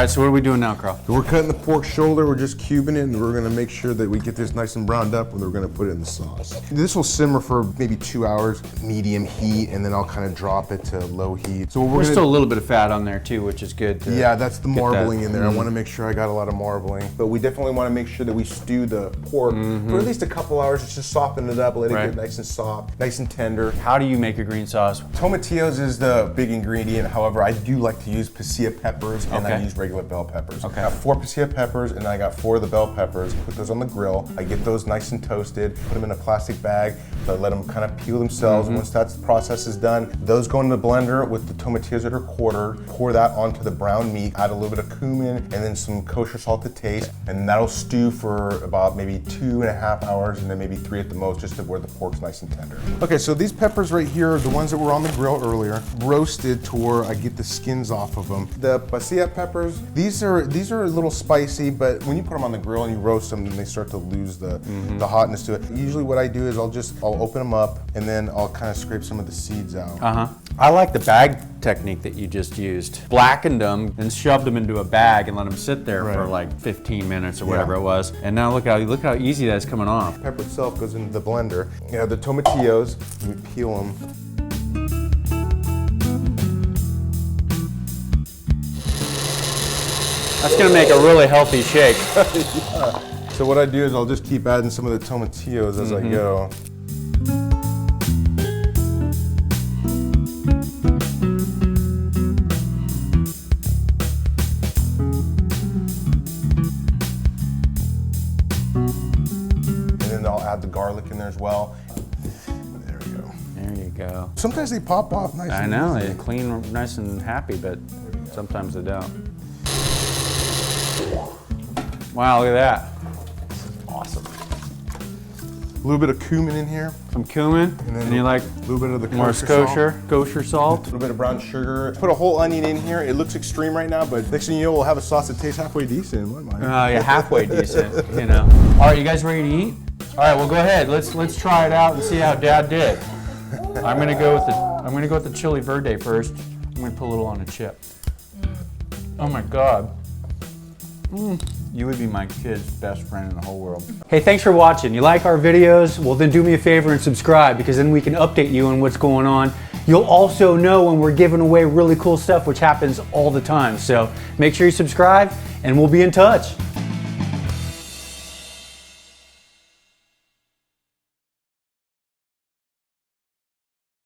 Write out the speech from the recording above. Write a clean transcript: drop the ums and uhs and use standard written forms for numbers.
right, so what are we doing now, Carl? We're cutting the pork shoulder, we're just cubing it, and we're gonna make sure that we get this nice and browned up, and we're gonna put it in the sauce. This will simmer for maybe 2 hours, medium heat, and then I'll kind of drop it to low heat. So There's still a little bit of fat on there too, which is good. Yeah, that's the marbling in there. I wanna make sure I got a lot of marbling. But we definitely wanna make sure that we stew the pork for at least a couple hours, just to soften it up, let it get nice and soft, nice and tender. How do you make a green sauce? Tomatillos is the big ingredient. However, I do like to use pasilla peppers, and I use regular bell peppers. I got 4 pasilla peppers, and I got 4 of the bell peppers. Put those on the grill. I get those nice and toasted, put them in a plastic bag, but let them kind of peel themselves. Once that process is done, those go in the blender with the tomatillos that are quartered. Pour that onto the brown meat, add a little bit of cumin, and then some kosher salt to taste, and that'll stew for about maybe 2.5 hours, and then maybe 3 at the most, just to where the pork's nice and tender. Okay, so these peppers right here are the ones that were on the grill earlier, roasted to where I get the skins off of them. The pasilla peppers, these are a little spicy, but when you put them on the grill and you roast them, then they start to lose the hotness to it. Usually what I do is I'll open them up, and then I'll kind of scrape some of the seeds out. I like the bag technique that you just used. Blackened them and shoved them into a bag and let them sit there for like 15 minutes or whatever it was. And now look how easy that's coming off. Pepper itself goes into the blender. You have the tomatillos, we peel them. That's gonna make a really healthy shake. So what I do is I'll just keep adding some of the tomatillos as I go. I'll add the garlic in there as well. There we go. There you go. Sometimes they pop off nice. I know, they clean nice and happy, but sometimes they don't. Wow, look at that. This is awesome. A little bit of cumin in here. Some cumin, and you like a little bit of the more kosher salt. A little bit of brown sugar. Put a whole onion in here. It looks extreme right now, but next thing you know, we'll have a sauce that tastes halfway decent in my mind. Yeah, halfway decent, you know. All right, you guys ready to eat? All right, well, go ahead. Let's try it out and see how Dad did. I'm gonna go with the Chile Verde first. I'm gonna put a little on a chip. Oh my God. You would be my kid's best friend in the whole world. Hey, thanks for watching. You like our videos? Well, then do me a favor and subscribe, because then we can update you on what's going on. You'll also know when we're giving away really cool stuff, which happens all the time. So make sure you subscribe, and we'll be in touch.